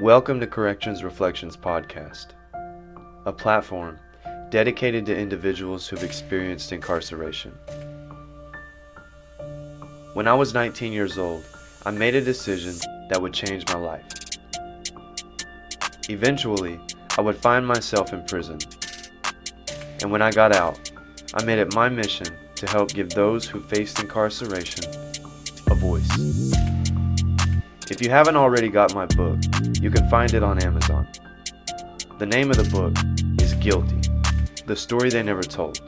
Welcome to Corrections Reflections Podcast, a platform dedicated to individuals who've experienced incarceration. When I was 19 years old, I made a decision that would change my life. Eventually, I would find myself in prison. And when I got out, I made it my mission to help give those who faced incarceration a voice. If you haven't already got my book, you can find it on Amazon. The name of the book is Guilty, the story they never told.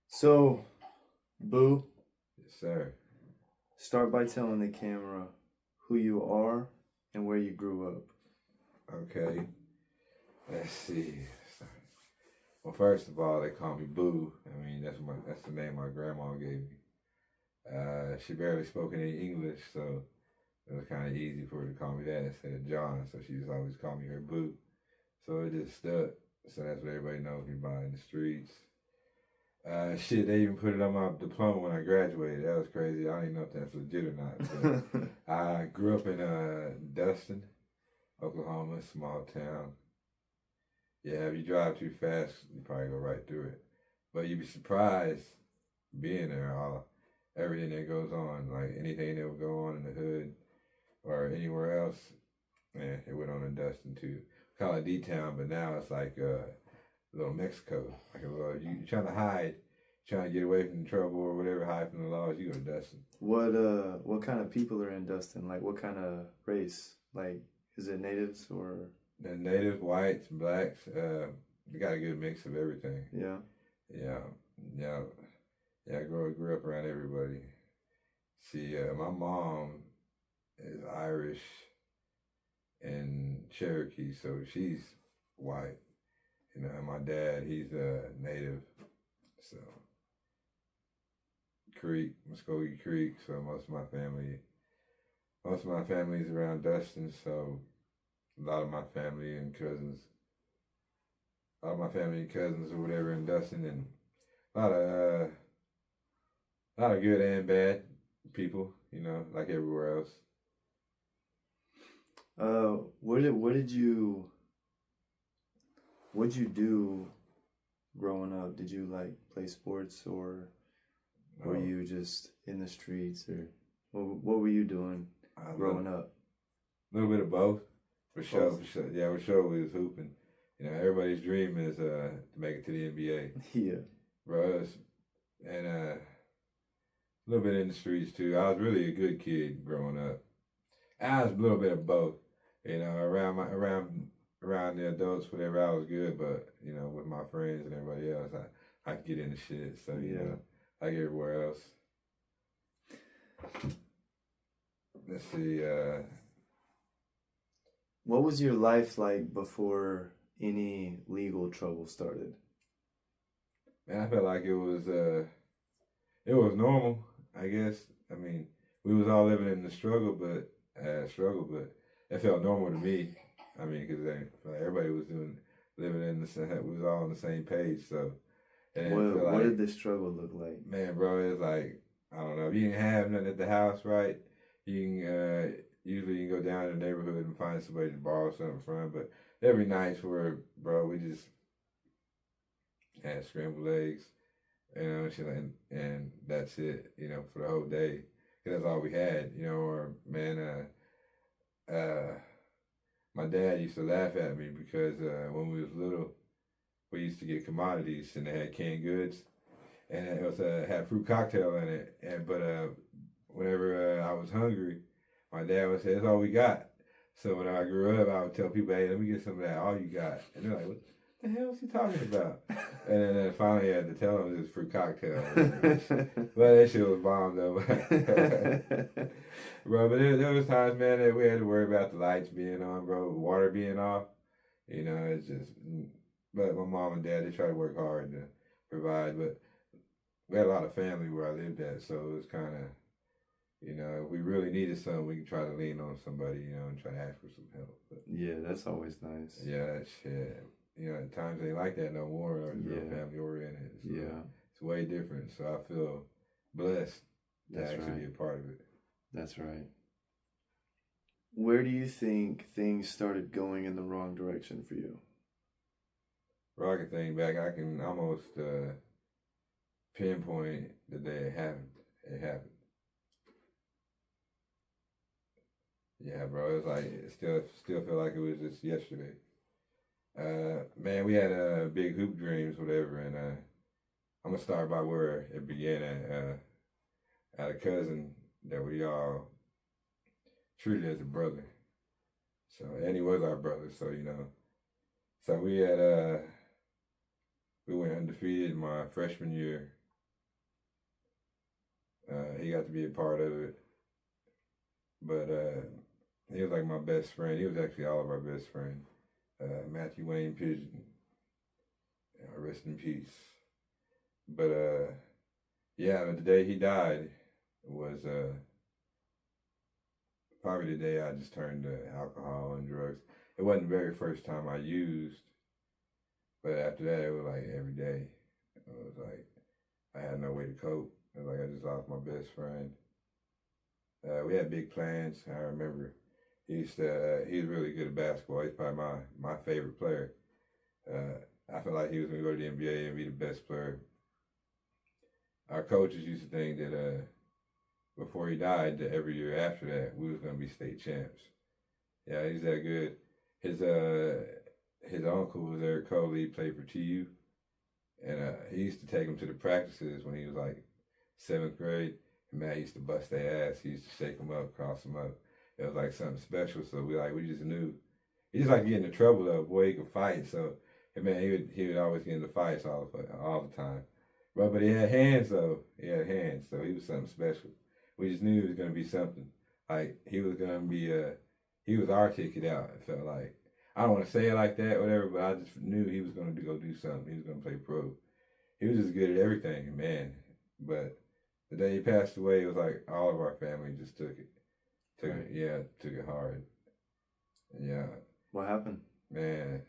So, Boo, Yes, sir. start by telling the camera who you are and where you grew up. Okay. Let's see. Well, first of all, they call me Boo. I mean, that's the name my grandma gave me. She barely spoke any English, so it was kind of easy for her to call me that instead of John. So she just always called me her Boo. So it just stuck. So that's what everybody knows me by in the streets. Shit, they even put it on my diploma when I graduated. That was crazy. I don't even know if that's legit or not. But I grew up in Dustin, Oklahoma, small town. Yeah, if you drive too fast, you probably go right through it. But you'd be surprised being there, everything that goes on, like anything that would go on in the hood or anywhere else. Man, it went on in Dustin too. We call it D-Town, but now it's like little Mexico. Like a little, you trying to hide, trying to get away from the trouble or whatever, hide from the laws, you go to Dustin. What kind of people are in Dustin? Like, what kind of race? Like, is it natives or? The natives, whites, blacks, you got a good mix of everything. Yeah. I grew up around everybody. See, my mom is Irish and Cherokee, so she's white. You know, and my dad, he's a native, so Muskogee Creek. So most of my family's around Dustin. So a lot of my family and cousins or whatever in Dustin, and a lot of good and bad people, you know, like everywhere else. What'd you do growing up? Did you like play sports or were you just in the streets, or what were you doing growing up? A little bit of both. For sure. Yeah, for sure we was hooping. You know, everybody's dream is to make it to the NBA. Yeah. Bro, and a little bit in the streets too. I was really a good kid growing up. I was a little bit of both. You know, around the adults, whatever, I was good, but you know, with my friends and everybody else, I could get into shit. So you know, like everywhere else. Let's see. What was your life like before any legal trouble started? Man, I felt like it was normal, I guess. I mean, we was all living in the struggle, but it felt normal to me. I mean, because everybody was living in the same. We was all on the same page. So, what did the struggle look like? Man, bro, it's like, I don't know. If you didn't have nothing at the house, right? You can usually you can go down to the neighborhood and find somebody to borrow something from. But every night where, bro, we just had scrambled eggs, you know, and that's it, you know, for the whole day. 'Cause that's all we had, you know. Or man, my dad used to laugh at me because when we was little, we used to get commodities and they had canned goods, and it was had fruit cocktail in it. But whenever I was hungry, my dad would say, "That's all we got." So when I grew up, I would tell people, "Hey, let me get some of that. All you got?" And they're like, "What the hell is he talking about?" And then finally I had to tell them it was fruit cocktail. But that shit was bomb though. Bro, but there was times, man, that we had to worry about the lights being on, bro, water being off. You know, it's just, but my mom and dad, they try to work hard to provide, but we had a lot of family where I lived at, so it was kind of, you know, if we really needed something, we could try to lean on somebody, you know, and try to ask for some help. But, yeah, that's always nice. Yeah, that shit. You know, at times ain't like that no more. It's real family oriented. So it's way different. So I feel blessed to actually be a part of it. That's right. Where do you think things started going in the wrong direction for you? Bro, I can think back. I can almost pinpoint the day it happened. It happened. Yeah, bro. It was like it still feel like it was just yesterday. Man, we had big hoop dreams, whatever, and I'm gonna start by where it began at. I had a cousin that we all treated as a brother. So, and he was our brother. So so we went undefeated my freshman year. He got to be a part of it, but he was like my best friend. He was actually all of our best friend. Matthew Wayne Pigeon, rest in peace. But yeah, the day he died was probably the day I just turned to alcohol and drugs. It wasn't the very first time I used, but after that, it was like every day. It was like I had no way to cope. It was like I just lost my best friend. We had big plans. I remember he was really good at basketball. He's probably my favorite player. I felt like he was going to go to the NBA and be the best player. Our coaches used to think that before he died, that every year after that, we was going to be state champs. Yeah, he's that good. His uncle was Eric Coley. He played for TU. And he used to take him to the practices when he was like 7th grade. And man, he used to bust their ass. He used to shake them up, cross them up. It was like something special. So we just knew. He just like getting in trouble though. Boy, he could fight. So man, he would always get into fights all the time. But he had hands though. He had hands, so he was something special. We just knew he was gonna be something. Like he was gonna be he was our ticket out. It felt like. I don't want to say it like that, whatever, but I just knew he was going to go do something. He was going to play pro. He was just good at everything, man. But the day he passed away, it was like all of our family just took it. Took it hard. Yeah. What happened? Man.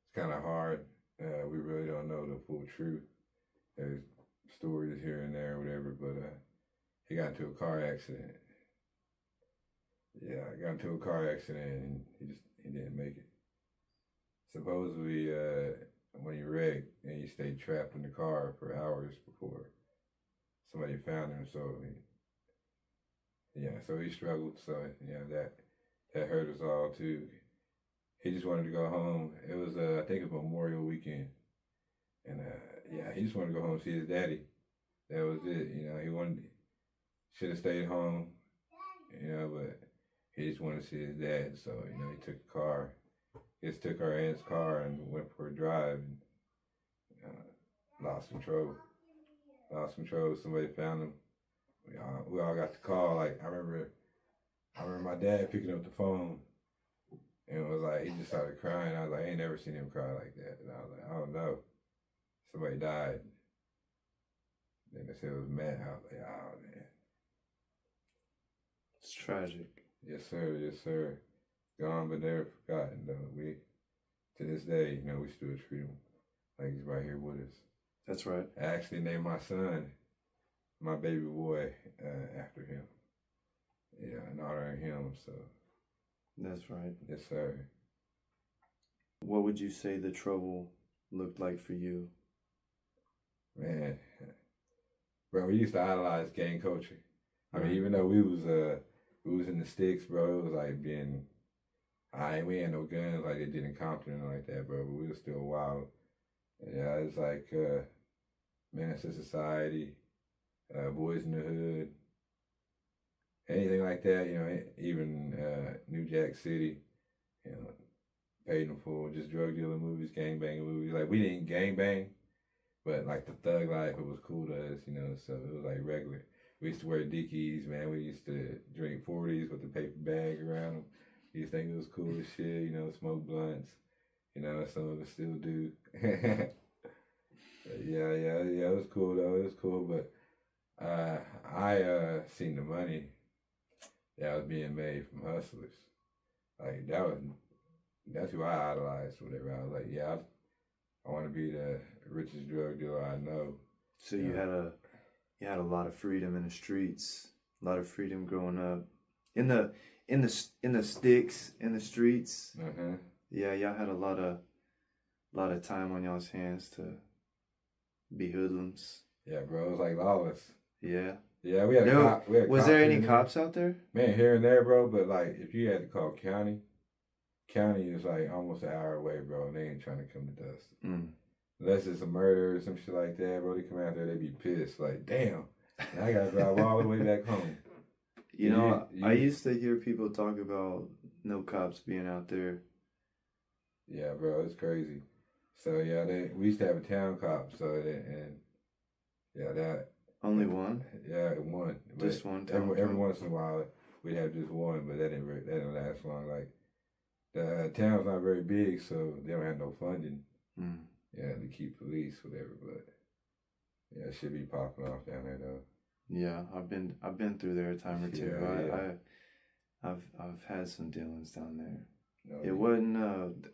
It's kind of hard. We really don't know the full truth. There's stories here and there, whatever, but he got into a car accident. Yeah, I got into a car accident and he didn't make it. Supposedly, when he wrecked and he stayed trapped in the car for hours before somebody found him. So so he struggled. So that hurt us all too. He just wanted to go home. It was I think it was Memorial Weekend, and he just wanted to go home and see his daddy. That was it. He should have stayed home. But he just wanted to see his dad. So he took the car. He just took our aunt's car and went for a drive and lost control. Somebody found him. We all got the call. Like I remember my dad picking up the phone and it was like he just started crying. I was like, I ain't never seen him cry like that. And I was like, I don't know. Somebody died. Then they said it was Matt. I was like, oh man. It's tragic. Yes sir. Gone but never forgotten though. We to this day, we still treat him like he's right here with us. That's right. I actually named my son, my baby boy, after him. Yeah, in honor of him. So. That's right. Yes, sir. What would you say the trouble looked like for you? Man, bro, we used to idolize gang culture. I mean, even though we was in the sticks, bro, it was like we had no guns like they did in Compton and like that, bro. But we were still wild. Yeah, it's like Menace to Society, Boys in the Hood, anything like that. Even New Jack City, Paid in Full, just drug dealer movies, gang banging movies. Like we didn't gang bang, but like the thug life, it was cool to us, So it was like regular. We used to wear Dickies, man. We used to drink 40s with the paper bag around them. We used to think it was cool as shit, smoke blunts. Some of us still do. Yeah, it was cool though. It was cool, but I seen the money that was being made from hustlers. Like that's who I idolized. Whatever. I was like, yeah, I want to be the richest drug dealer I know. So you had a lot of freedom in the streets, a lot of freedom growing up, in the sticks, in the streets. Uh-huh. Yeah, y'all had a lot of time on y'all's hands to be hoodlums. Yeah, bro, it was like lawless. Yeah. Yeah, we had Was cops there here any and there. cops out there? Man, here and there, bro, but like if you had to call county is like almost an hour away, bro, and they ain't trying to come to Dustin. Mm. Unless it's a murder or some shit like that, bro, they come out there, they be pissed. Like, damn, now I gotta drive all the way back home. You know, I used to hear people talk about no cops being out there. Yeah, bro, it's crazy. So yeah, we used to have a town cop, that Only one? yeah, one. Just one town every cop? once in a while we'd have just one, but that didn't last long. Like the town's not very big, so they don't have no funding. Mm. Yeah, to keep police, whatever. But yeah, it should be popping off down there though. Yeah, I've been through there a time or two. Yeah. I've had some dealings down there. No, It wasn't.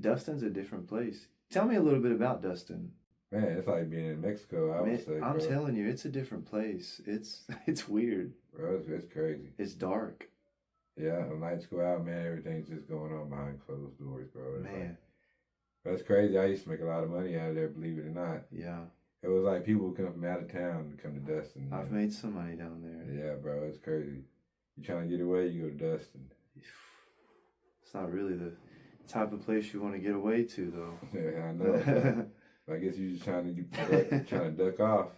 Dustin's a different place. Tell me a little bit about Dustin. man, it's like being in Mexico. I would say, I'm bro. telling you, it's a different place. It's weird. Bro, it's crazy. It's dark. Yeah, when lights go out, man, everything's just going on behind closed doors, bro. It's Man. like, that's crazy. I used to make a lot of money out of there, believe it or not. Yeah. It was like people would come from out of town to come to Dustin. I've made some money down there. Yeah, bro, it's crazy. You trying to get away, you go to Dustin. It's not really the type of place you want to get away to, though. Yeah, I know. I guess you're just trying to duck off.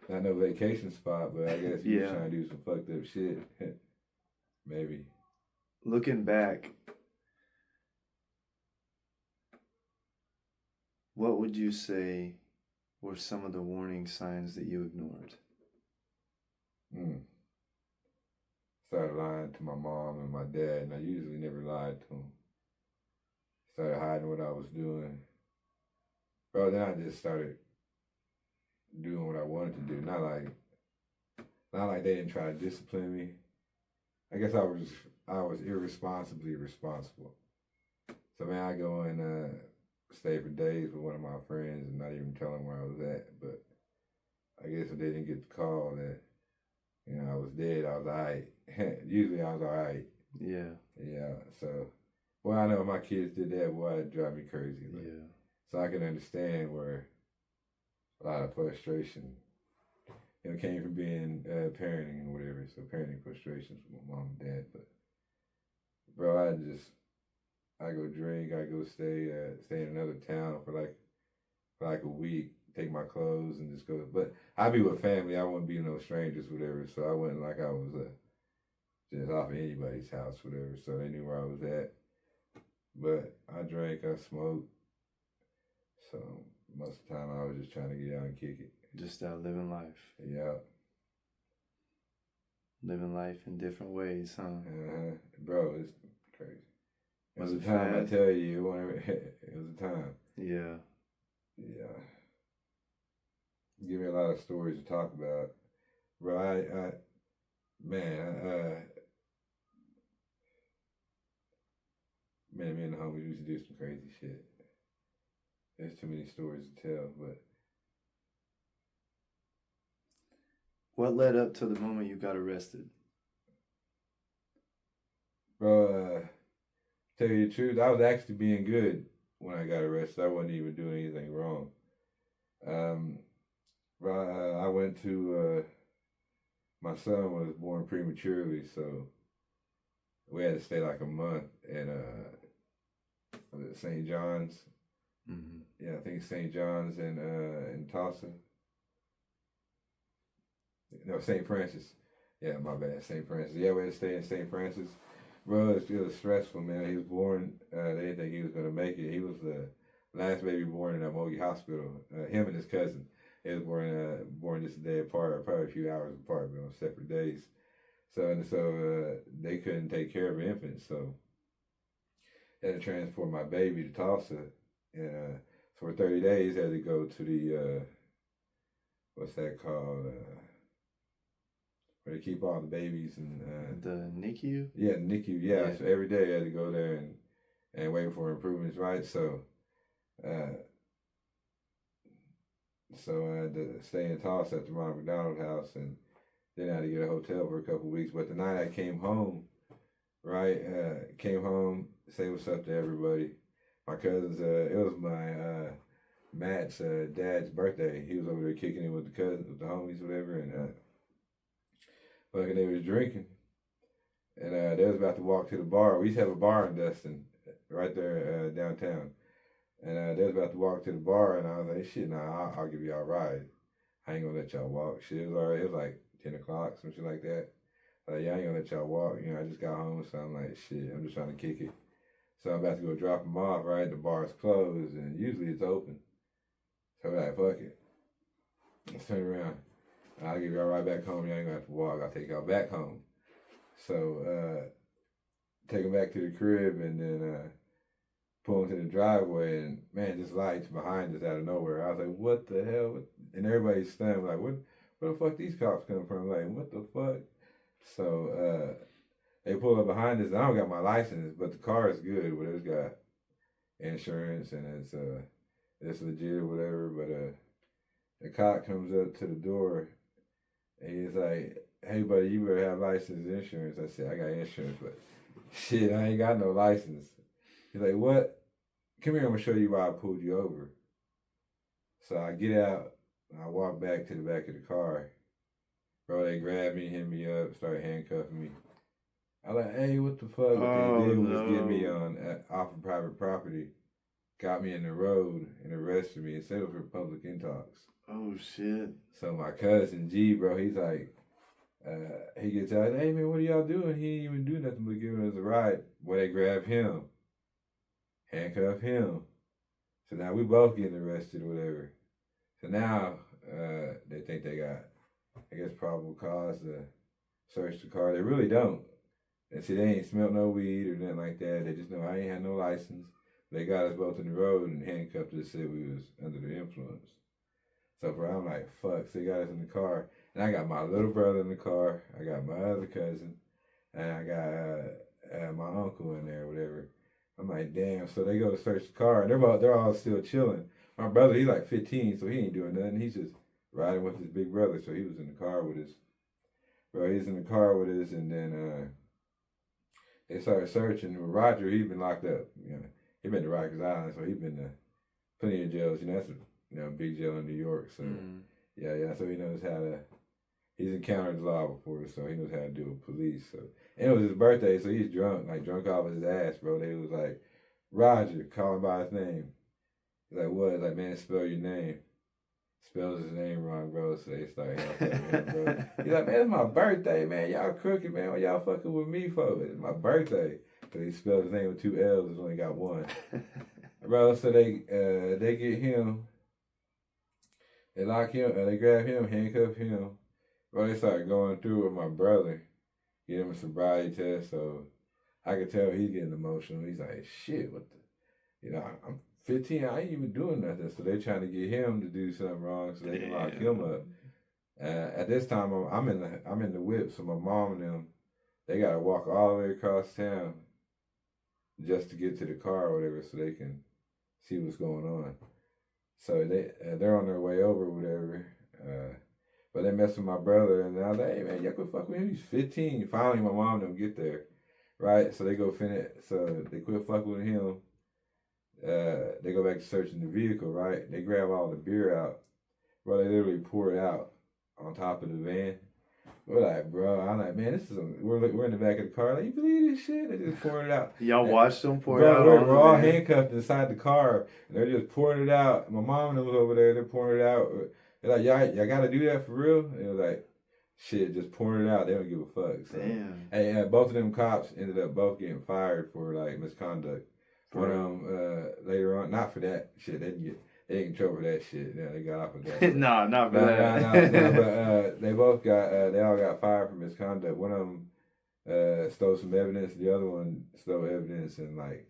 Not no vacation spot, but I guess you're just trying to do some fucked up shit. Maybe. Looking back, what would you say were some of the warning signs that you ignored? Started lying to my mom and my dad, and I usually never lied to them. Started hiding what I was doing. Bro, then I just started doing what I wanted to do. Not like they didn't try to discipline me. I guess I was irresponsibly responsible. So man, I go and stay for days with one of my friends and not even tell them where I was at. But I guess if they didn't get the call that, I was dead, I was alright. Usually I was alright. Yeah. Yeah, so, well, I know if my kids did that, boy, it'd drive me crazy. But, Yeah. so I can understand where a lot of frustration, came from being parenting or whatever. So parenting frustrations with my mom and dad. But, bro, I go drink, I go stay in another town for like a week, take my clothes and just go. But I be with family. I wouldn't be no strangers, whatever. So I wasn't like I was just off of anybody's house, whatever. So they knew where I was at. But I drank, I smoked. So most of the time I was just trying to get out and kick it. Just out living life. Yeah. Living life in different ways, huh? Bro, it's crazy. It was a fun? time, I tell you. It was a time. Yeah. Yeah. Give me a lot of stories to talk about. Bro, man, me and the homies used to do some crazy shit. There's too many stories to tell, but. What led up to the moment you got arrested? Bro, tell you the truth, I was actually being good when I got arrested. I wasn't even doing anything wrong. Bro, I went to, my son was born prematurely, so we had to stay like a month at St. John's. Mm-hmm. Yeah, I think St. John's in Tulsa. No, St. Francis. Yeah, my bad, St. Francis. Yeah, we had to stay in St. Francis. Bro, it was stressful, man. He was born, they didn't think he was going to make it. He was the last baby born in Mogi Hospital. Him and his cousin. They was born just a day apart, probably a few hours apart, but on separate days. So they couldn't take care of an infant, so they had to transport my baby to Tulsa. And for 30 days, I had to go to the, what's that called? Where they keep all the babies and the NICU? Yeah, the NICU. Yeah. So every day I had to go there and wait for improvements, right? So Uh, so I had to stay in Tulsa at the Ronald McDonald House, and then I had to get a hotel for a couple of weeks. But the night I came home, right, came home, say what's up to everybody. My cousins, it was my Matt's dad's birthday. He was over there kicking it with the cousins, with the homies, whatever, and fucking they was drinking. And they was about to walk to the bar. We used to have a bar in Dustin, right there downtown. And they was about to walk to the bar, and I was like, shit, nah, I'll give y'all a ride. I ain't gonna let y'all walk. Shit, it was already, it was like 10 o'clock, some shit like that. Like, yeah, I ain't gonna let y'all walk. You know, I just got home, so I'm like, shit, I'm just trying to kick it. So I'm about to go drop them off, right? The bar's closed, and usually it's open. So I'm like, fuck it. Let's turn around. I'll give y'all a ride back home. Y'all ain't gonna have to walk. I'll take y'all back home. So, take them back to the crib, and then pull into the driveway, and man, just lights behind us out of nowhere. I was like, what the hell? And everybody's stunned, like, where the fuck these cops come from? Like, what the fuck? So, they pull up behind us, and I don't got my license, but the car is good. But it's got insurance, and it's legit or whatever. But the cop comes up to the door, and he's like, hey, buddy, you better have license and insurance. I said, I got insurance, but shit, I ain't got no license. He's like, what? Come here, I'm gonna show you why I pulled you over. So I get out, and I walk back to the back of the car. Bro, they grab me, hit me up, start handcuffing me. I like, hey, what the fuck? What they did was get me on off of private property, got me in the road, and arrested me instead of for public intox. Oh shit. So my cousin G, bro, he's like, he gets out, hey man, what are y'all doing? He ain't even do nothing but giving us a ride. Boy, they grab him, handcuff him. So now we both getting arrested or whatever. So now they think they got, I guess, probable cause to search the car. They really don't. And see, they ain't smelt no weed or nothing like that. They just know I ain't had no license. They got us both in the road and handcuffed us, said we was under the influence. So bro, I'm like, fuck. So they got us in the car. And I got my little brother in the car. I got my other cousin. And I got my uncle in there or whatever. I'm like, damn. So they go to search the car. And they're all still chilling. My brother, he's like 15, so he ain't doing nothing. He's just riding with his big brother. So he was in the car with us. Bro, he's in the car with us, and then they started searching. Roger, he's been locked up. You know, he been to Rikers Island, so he's been to plenty of jails. You know, that's a big jail in New York. So yeah. So he knows how to. He's encountered the law before, so he knows how to deal with police. So and it was his birthday, so he's drunk off his ass, bro. They was like, Roger, call him by his name. He's like, what? He's like, man, spell your name. Spells his name wrong, bro. So they start helping him, bro. He's like, man, it's my birthday, man. Y'all crooked, man. What y'all fucking with me for? It's my birthday. So he spelled his name with 2 L's. He's only got 1. Bro, so they get him. They lock him. They grab him, handcuff him. Bro, they start going through with my brother. Get him a sobriety test. So I could tell he's getting emotional. He's like, shit, what the? You know, I'm 15, I ain't even doing nothing. So they're trying to get him to do something wrong so they can lock him up. At this time, I'm in the whip, so my mom and them, they gotta walk all the way across town just to get to the car or whatever, so they can see what's going on. So they're on their way over or whatever. But they mess with my brother, and I was like, hey man, y'all quit fucking with him. He's 15. Finally, my mom and them get there, right? So they go finish. So they quit fucking with him. They go back to searching the vehicle, right? They grab all the beer out. Bro, they literally pour it out on top of the van. We're like, bro, I'm like, man, we're in the back of the car. Like, you believe this shit? They just pouring it out. Y'all watched them pour it out? We're all handcuffed inside the car. And they're just pouring it out. My mom and them was over there. They're pouring it out. They're like, y'all got to do that for real? And it was like, shit, just pouring it out. They don't give a fuck. So, damn. Hey, both of them cops ended up both getting fired for like misconduct. One of them later on, not for that shit. They didn't get in trouble for that shit. Yeah, they got off of that. No, not for that. No, but they both they all got fired for misconduct. One of them stole some evidence. The other one stole evidence and like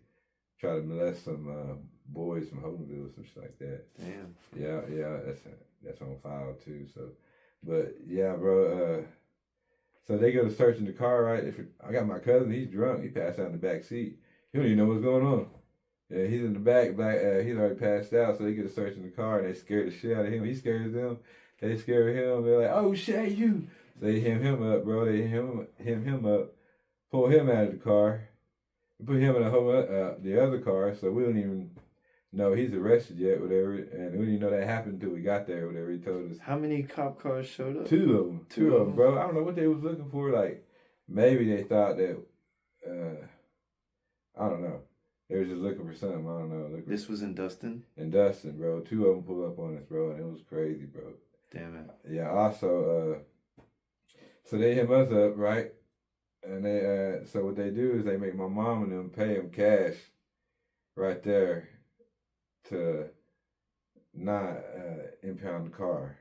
tried to molest some boys from Hoganville, some shit like that. Damn. Yeah, that's on file too. So, but yeah, bro. So they go to searching the car, right? I got my cousin. He's drunk. He passed out in the back seat. He don't even know what's going on. Yeah, he's in the back. He's already passed out, so they get a search in the car, and they scare the shit out of him. He scares them. They scare him. They're like, "Oh shit, you!" So they hem him up, bro. They hem him up, pull him out of the car, put him in the other car. So we don't even know he's arrested yet, whatever. And we didn't know that happened until we got there, whatever. He told us. How many cop cars showed up? Two of them. Two of them, bro. I don't know what they was looking for. Like maybe they thought that. I don't know. They were just looking for something. I don't know. This was in Dustin? In Dustin, bro. Two of them pulled up on us, bro, and it was crazy, bro. Damn it. Yeah, also, so they hit us up, right? And they, so what they do is they make my mom and them pay them cash right there to not impound the car.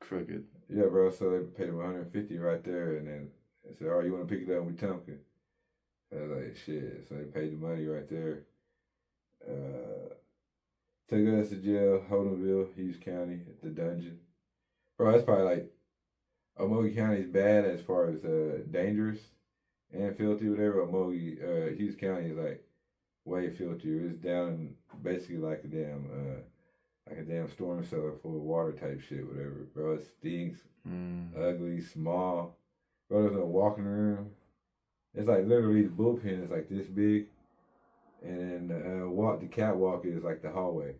Crooked. Yeah, bro, so they paid them $150 right there, and then they said, "Oh, you want to pick it up with Tumpkin?" I was like, shit. So they paid the money right there. Took us to jail, Holdenville, Hughes County, at the dungeon. Bro, that's probably like, Omogi County is bad as far as dangerous and filthy, whatever. Hughes County is like way filthier. It's down in basically like a damn storm cellar full of water type shit, whatever. Bro, it stinks, ugly, small. Bro, there's no walking room. It's like literally the bullpen is like this big, and then the catwalk is like the hallway.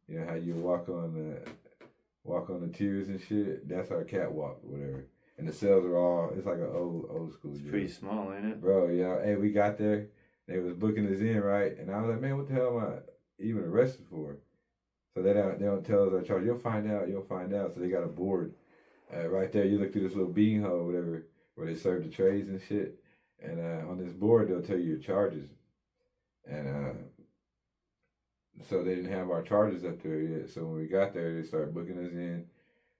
You know how you walk on the tiers and shit. That's our catwalk, whatever. And the cells are all. It's like an old school. It's pretty small, ain't it? Bro, yeah. Hey, we got there. They was booking us in, right? And I was like, man, what the hell am I even arrested for? So they don't tell us our charge. You'll find out. So they got a board right there. You look through this little bean hole, whatever, where they serve the trays and shit. And on this board, they'll tell you your charges. And so they didn't have our charges up there yet. So when we got there, they started booking us in.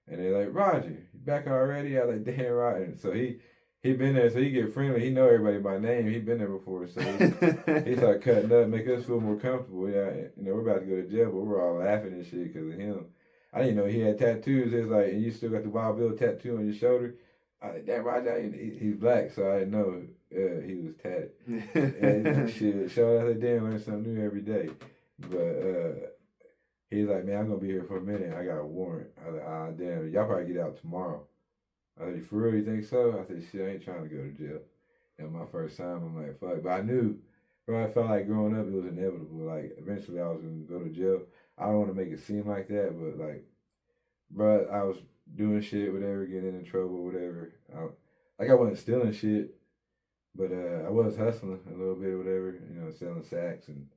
And they're like, "Roger, you back already?" I was like, "Damn right." And so he been there, so he get friendly. He know everybody by name. He been there before. So he started cutting up, make us feel more comfortable. Yeah, we're about to go to jail, but we're all laughing and shit because of him. I didn't know he had tattoos. It's like, and you still got the Wild Bill tattoo on your shoulder. I was like, "Damn, Roger, he's black," so I didn't know he was tatted. And shit, so I said, "Damn, learn something new every day." But he's like, "Man, I'm gonna be here for a minute. I got a warrant." I was like, "Ah, damn, y'all probably get out tomorrow." I said, "For real, you think so?" I said, "Shit, I ain't trying to go to jail." And my first time, I'm like, "Fuck," but I knew, bro. I felt like growing up, it was inevitable. Like eventually, I was gonna go to jail. I don't want to make it seem like that, but like, bro, I was doing shit, whatever, getting in trouble, whatever. I wasn't stealing shit, but I was hustling a little bit, whatever. Selling sacks and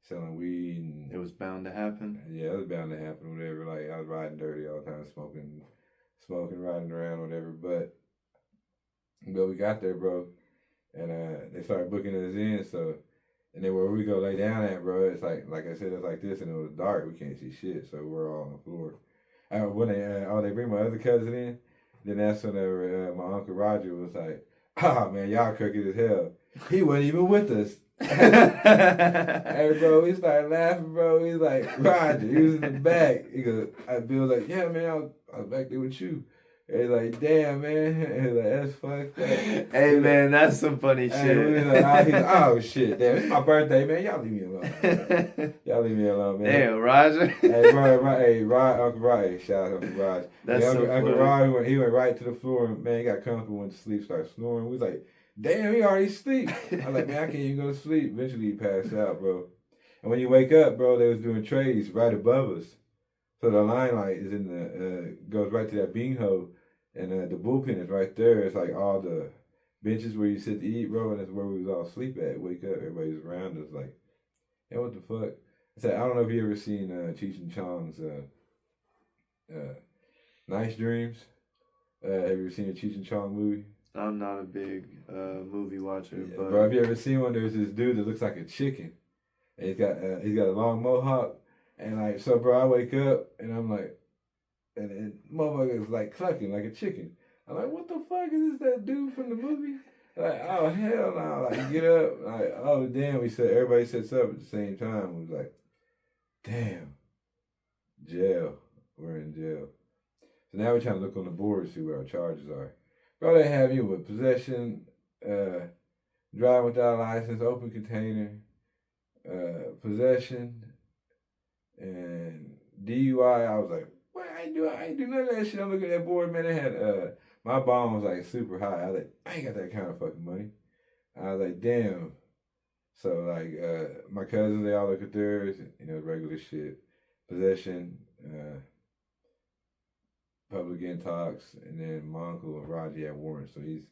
selling weed. And it was bound to happen. Yeah, it was bound to happen, whatever. Like I was riding dirty all the time, smoking, riding around, whatever. But we got there, bro, and they started booking us in. So, and then where we go lay down at, bro, it's like I said, it's like this, and it was dark. We can't see shit, so we're all on the floor. When they bring my other cousin in, then that's whenever my Uncle Roger was like, "Ah, man, y'all crooked as hell." He wasn't even with us. Hey, bro, we started laughing, bro. He's like, "Roger," he was in the back. He goes, Bill's like, "Yeah, man, I was back there with you." And he's like, "Damn, man." He's like, "That's fucked up." Hey, man, that's some funny shit. He's like, "Oh, shit, damn, it's my birthday, man. Y'all leave me alone. Y'all leave me alone, man." Damn, Roger. Hey, Uncle Rod, shout out Uncle Rod. That's so funny. Uncle Rod, he went right to the floor and, man, he got comfortable, went to sleep, started snoring. We was like, "Damn, he already asleep." I was like, "Man, I can't even go to sleep." Eventually, he passed out, bro. And when you wake up, bro, they was doing trays right above us. So the line light is in the goes right to that bean hole, and the bullpen is right there. It's like all the benches where you sit to eat, bro, and that's where we was all asleep at. Wake up, everybody's around us like, "Hey, what the fuck?" I said, I don't know if you ever seen Cheech and Chong's Nice Dreams. Have you ever seen a Cheech and Chong movie? I'm not a big movie watcher, Yeah, but bro, have you ever seen one? There's this dude that looks like a chicken, and he's got a long mohawk, and like, so, bro, I wake up and I'm like, and motherfucker is like clucking like a chicken. I'm like, "What the fuck is this? That dude from the movie?" Like, "Oh hell no!" Like, you get up, like, "Oh damn!" Everybody sets up at the same time. We was like, "Damn, jail. We're in jail." So now we're trying to look on the board to see what our charges are. Bro, they have you with possession, driving without a license, open container, possession, and DUI. I was like, what? I ain't do none of that shit. I'm looking at that board, man. They had my bond was like super high. I was like, I ain't got that kind of fucking money. I was like, damn. So like my cousins, they all look at theirs, regular shit. Possession, public intox, and then my uncle Roger had warrants, so he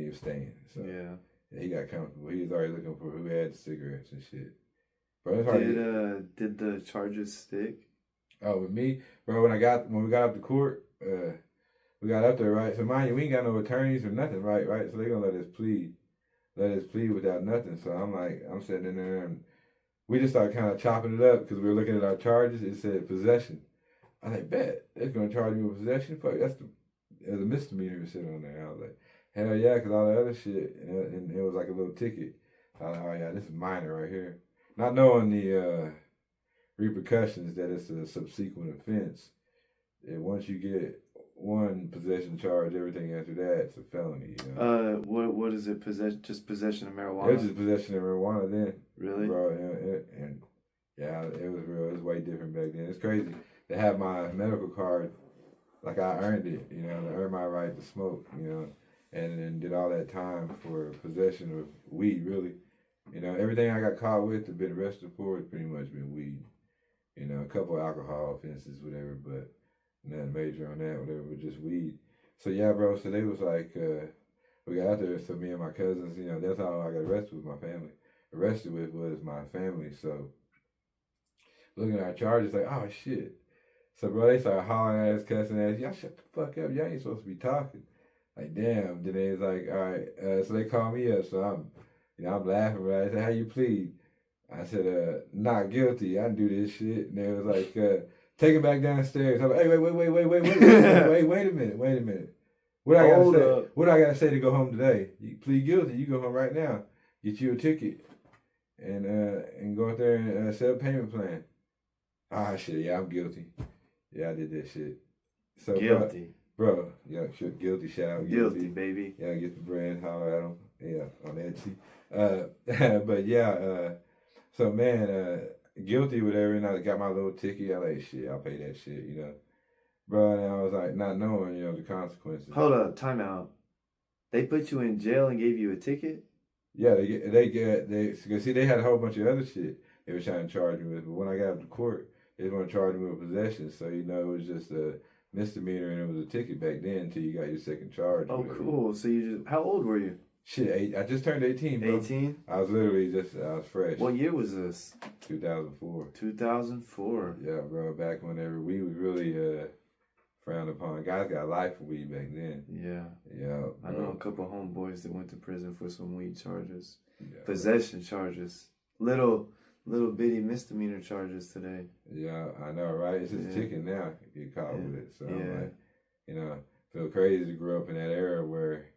was staying. So yeah, he got comfortable. He was already looking for who had the cigarettes and shit. Bro, it's hard did the charges stick? Oh, with me, bro. When we got up to court, we got up there, right? So mind you, we ain't got no attorneys or nothing, right? So they gonna let us plead without nothing. So I'm sitting in there, and we just started kind of chopping it up because we were looking at our charges. It said possession. I was like, bet it's gonna charge me with possession. Fuck, that's a misdemeanor sitting on there. I was like, hell yeah, because all the other shit, and it was like a little ticket. I was like, oh yeah, this is minor right here. Not knowing the repercussions that it's a subsequent offense. And once you get one possession charge, everything after that it's a felony. What is it? Just possession of marijuana? It was just possession of marijuana then. Really? Bro, and yeah, it was real. It was way different back then. It's crazy to have my medical card like I earned it. I earned my right to smoke. And then did all that time for possession of weed. Really, everything I got caught with, have been arrested for, has pretty much been weed. A couple of alcohol offenses, whatever, but nothing major on that, whatever, but just weed. So yeah, bro, so they was like, we got out there, so me and my cousins, that's how I got arrested with my family. Arrested with was my family, so looking at our charges, like, oh shit. So bro, they started hollering ass, cussing ass, y'all shut the fuck up, y'all ain't supposed to be talking. Like, damn. Then they was like, all right, so they called me up, so I'm laughing, right? I said, how you plead? I said, not guilty. I didn't do this shit. And they was like, take it back downstairs. I'm like, hey, wait a minute. What I gotta say? What I gotta say to go home today? You plead guilty. You go home right now. Get you a ticket, and go out there and set a payment plan. Ah shit, yeah, I'm guilty. Yeah, I did that shit. So guilty, bro. Yeah, shit, guilty. Shout out, guilty, baby. Yeah, get the brand. Holler at them. Yeah, on Etsy. But yeah. So man, guilty, whatever, and I got my little ticket. I like, shit, I'll pay that shit, Bro, and I was like, not knowing, the consequences. Hold up, time out. They put you in jail and gave you a ticket? Yeah, see, they had a whole bunch of other shit they were trying to charge me with, but when I got up to court, they want to charge me with possession, so, it was just a misdemeanor, and it was a ticket back then until you got your second charge. Oh, cool. So how old were you? Shit, I just turned 18, bro. 18? I was fresh. What year was this? 2004. 2004. Yeah, bro, back whenever we was really frowned upon. Guys got life for weed back then. Yeah. Yeah. I know a couple homeboys that went to prison for some weed charges. Yeah, possession charges. Little bitty misdemeanor charges today. Yeah, I know, right? It's just a ticket now. You get caught with it. So I'm like, feel crazy to grow up in that era where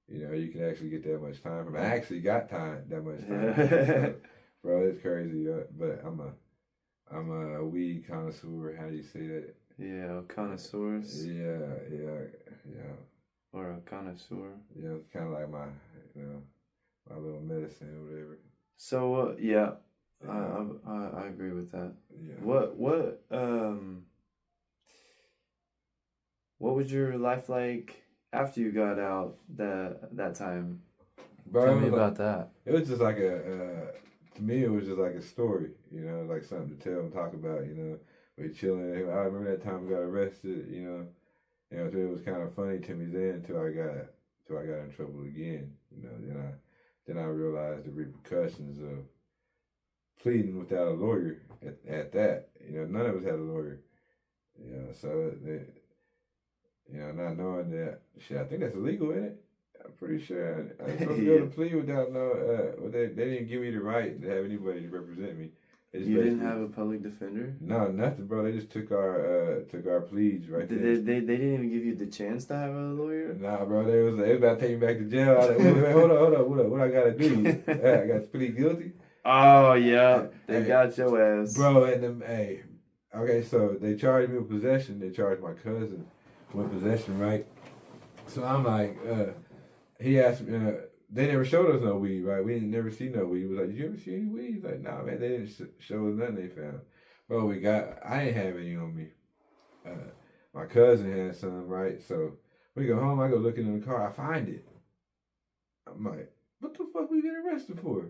you can actually get that much time from. I actually got that much time. So, bro, it's crazy. But I'm a weed connoisseur. How do you say that? Yeah, connoisseurs. Yeah. Or a connoisseur. Yeah, it's kind of like my, my little medicine or whatever. So I agree with that. Yeah. What was your life like after you got out that time? Bro, Tell me about that. It was just like to me, it was just like a story, like something to tell and talk about, we're chilling. I remember that time we got arrested, so it was kind of funny to me then until I got in trouble again, then I realized the repercussions of pleading without a lawyer at that, none of us had a lawyer, so not knowing that, shit, I think that's illegal, isn't it? I'm pretty sure I was supposed to be able to plead without they didn't give me the right to have anybody to represent me. You didn't have a public defender? No, nothing, bro. They just took our pleas right there. They didn't even give you the chance to have a lawyer? Nah, bro. They was about to take me back to jail. I was like, wait, hold on. What I gotta do? I got to plead guilty. Oh yeah, they got your ass, bro. And them, okay. So they charged me with possession. They charged my cousin with possession, right? So I'm like, he asked me. they never showed us no weed, right? We didn't never see no weed. He was like, did you ever see any weed? He's like, nah, man, they didn't show us nothing they found. Bro, I ain't have any on me. My cousin had some, right? So we go home, I go looking in the car, I find it. I'm like, what the fuck we get arrested for?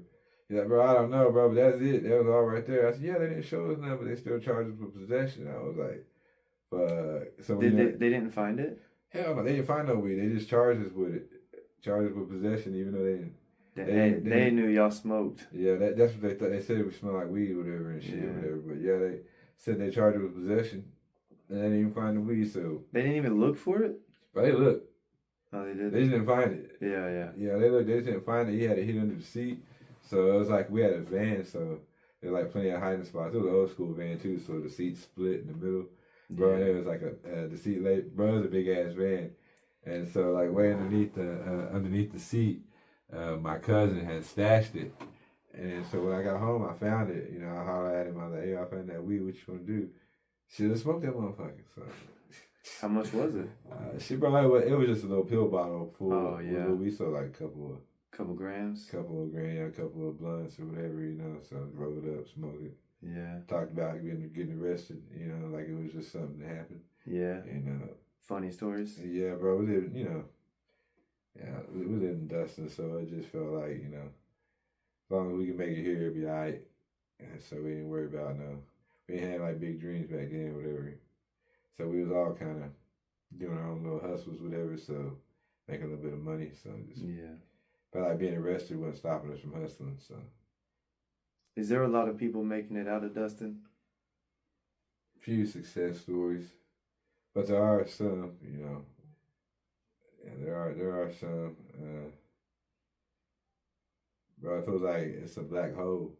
He's like, bro, I don't know, bro, but that's it. That was all right there. I said, yeah, they didn't show us nothing, but they still charged us with possession. I was like, fuck. So They didn't find it? hell no, they didn't find no weed. They just charged us with it. Charged us with possession, even though they didn't. They knew y'all smoked. Yeah, that's what they thought. They said it would smell like weed, whatever, and shit, whatever. But yeah, they said they charged us with possession, and they didn't even find the weed. So they didn't even look for it. But they looked. Oh, they did. They just didn't find it. Yeah. They looked. They just didn't find it. He had it hid under the seat. So it was like we had a van. So there were like plenty of hiding spots. It was an old school van too. So the seat split in the middle. Bro, and it was like the seat lay. Bro, it was a big ass van, and so like way underneath the seat, my cousin had stashed it. And so when I got home, I found it. You know, I hollered at him. I was like, "Hey, I found that weed. What you want to do?" Should have smoked that motherfucker. So. How much was it? She brought it was just a little pill bottle full. Oh yeah. We saw like a couple grams. A couple of blunts or whatever, you know. So roll it up, smoke it. Yeah. Talked about getting arrested, you know, like it was just something that happened. Yeah. And funny stories. Yeah, bro. We lived, you know. Yeah, we lived in Dustin, so it just felt like, you know, as long as we can make it here, it'd be alright. And so we didn't worry about we didn't have like big dreams back then, whatever. So we was all kind of doing our own little hustles, whatever. So making a little bit of money. So just but like being arrested wasn't stopping us from hustling. So. Is there a lot of people making it out of Dustin? Few success stories, but there are some, you know. Yeah, there are some. Bro, it feels like it's a black hole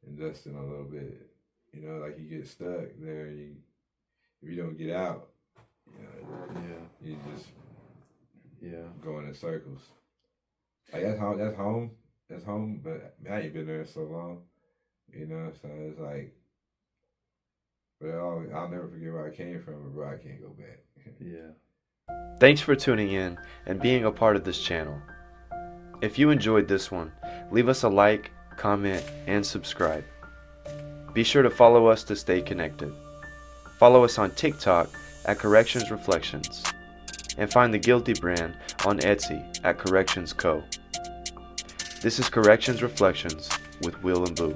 in Dustin a little bit. You know, like you get stuck there. If you don't get out, you know, you just going in circles. Like that's home. But I ain't been there so long, you know. So it's like, but I'll never forget where I came from, but bro, I can't go back. Yeah. Thanks for tuning in and being a part of this channel. If you enjoyed this one, leave us a like, comment, and subscribe. Be sure to follow us to stay connected. Follow us on TikTok at Corrections Reflections, and find the Guilty brand on Etsy at Corrections Co. This is Corrections Reflections with Will and Boo.